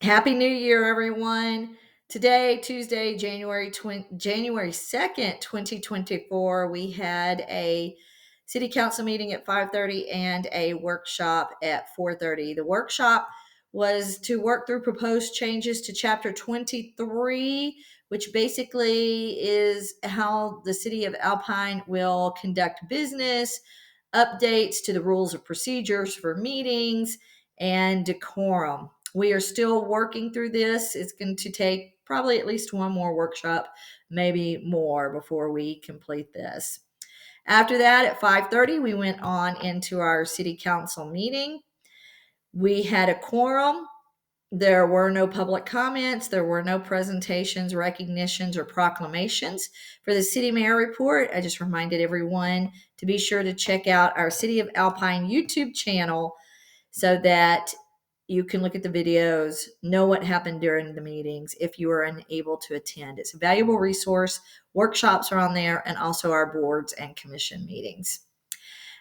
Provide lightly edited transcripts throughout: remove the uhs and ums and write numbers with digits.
Happy New Year, everyone. Today, Tuesday, January 2nd, 2024, we had a city council meeting at 5:30 and a workshop at 4:30. The workshop was to work through proposed changes to Chapter 23, which basically is how the city of Alpine will conduct business, updates to the rules of procedures for meetings, and decorum. We are still working through this. It's going to take probably at least one more workshop, maybe more, before we complete this. After that, at 5:30, we went on into our city council meeting. We had a quorum. There were no public comments. There were no presentations, recognitions, or proclamations. For the city mayor report, I just reminded everyone to be sure to check out our City of Alpine YouTube channel so that you can look at the videos, know what happened during the meetings if you were unable to attend. It's a valuable resource. Workshops are on there, and also our boards and commission meetings.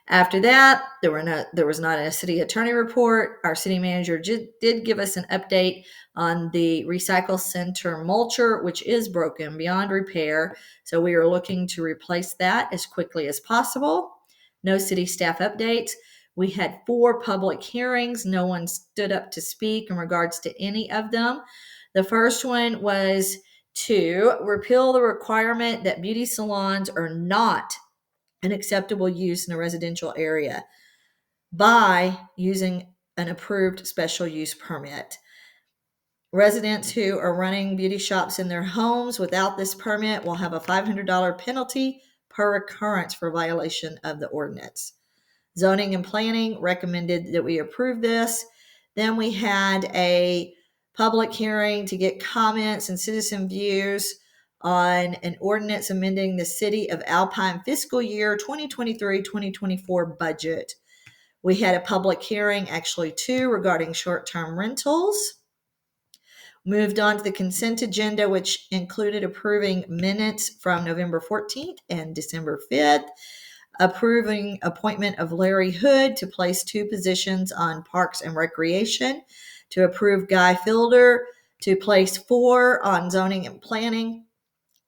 After that, there was not a city attorney report. Our city manager did give us an update on the recycle center mulcher, which is broken beyond repair. So we are looking to replace that as quickly as possible. No city staff updates. We had 4 public hearings. No one stood up to speak in regards to any of them. The first one was to repeal the requirement that beauty salons are not an acceptable use in a residential area by using an approved special use permit. Residents who are running beauty shops in their homes without this permit will have a $500 penalty per occurrence for violation of the ordinance. Zoning and Planning recommended that we approve this. Then we had a public hearing to get comments and citizen views on an ordinance amending the City of Alpine fiscal year 2023-2024 budget. We had a public hearing, actually 2, regarding short-term rentals. Moved on to the consent agenda, which included approving minutes from November 14th and December 5th. Approving appointment of Larry Hood to place 2 positions on Parks and Recreation, to approve Guy Fielder to place 4 on Zoning and Planning,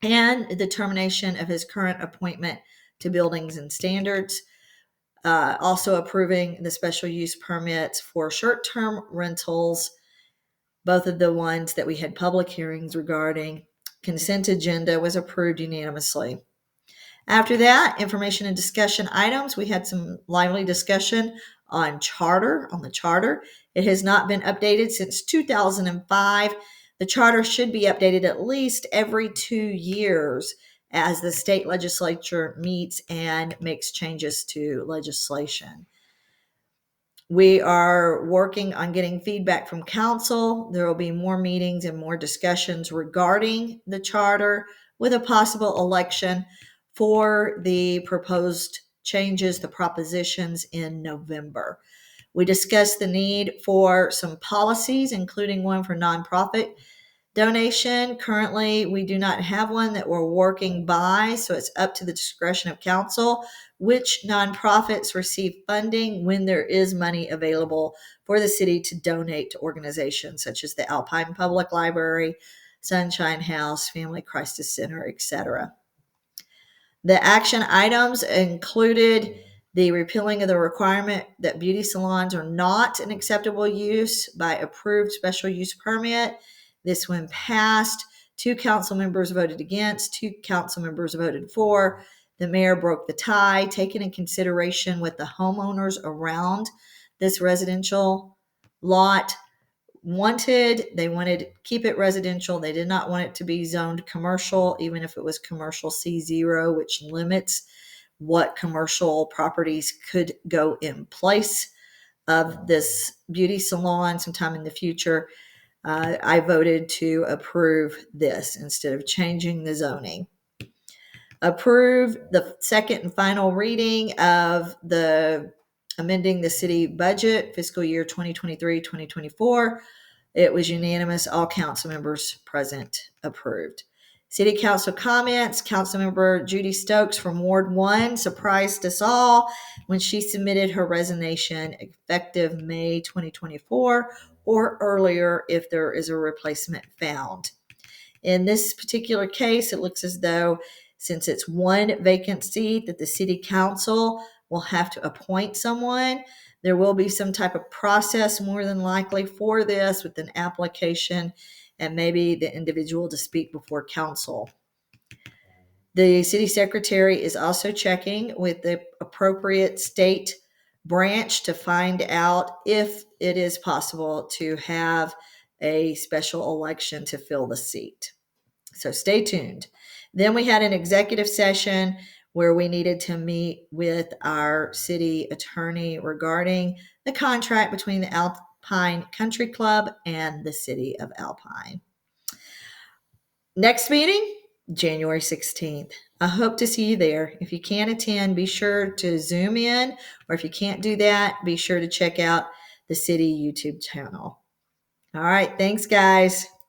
and the termination of his current appointment to Buildings and Standards. Also approving the special use permits for short-term rentals, both of the ones that we had public hearings regarding. Consent agenda was approved unanimously. After that, information and discussion items. We had some lively discussion on the charter. It has not been updated since 2005. The charter should be updated at least every 2 years as the state legislature meets and makes changes to legislation. We are working on getting feedback from council. There will be more meetings and more discussions regarding the charter, with a possible election for the proposed changes, the propositions, in November. We discussed the need for some policies, including one for nonprofit donation. Currently, we do not have one that we're working by, so it's up to the discretion of council which nonprofits receive funding when there is money available for the city to donate to organizations such as the Alpine Public Library, Sunshine House, Family Crisis Center, etc. The action items included the repealing of the requirement that beauty salons are not an acceptable use by approved special use permit. This one passed. 2 council members voted against, 2 council members voted for. The mayor broke the tie, taking in consideration what the homeowners around this residential lot wanted. They wanted to keep it residential. They did not want it to be zoned commercial, even if it was commercial C0, which limits what commercial properties could go in place of this beauty salon sometime in the future. I voted to approve this instead of changing the zoning. Approve the second and final reading of the amending the city budget fiscal year 2023-2024. It was unanimous. All council members present approved. City council comments. Councilmember Judy Stokes from Ward 1 surprised us all when she submitted her resignation effective May 2024. or earlier if there is a replacement found. In this particular case, it looks as though since it's one vacant seat that the city council will have to appoint someone, there will be some type of process more than likely for this with an application and maybe the individual to speak before council. The city secretary is also checking with the appropriate state branch to find out if it is possible to have a special election to fill the seat. So stay tuned. Then we had an executive session where we needed to meet with our city attorney regarding the contract between the Alpine Country Club and the city of Alpine. Next meeting, January 16th. I hope to see you there. If you can't attend, be sure to Zoom in, or if you can't do that, be sure to check out the city YouTube channel. All right, thanks, guys.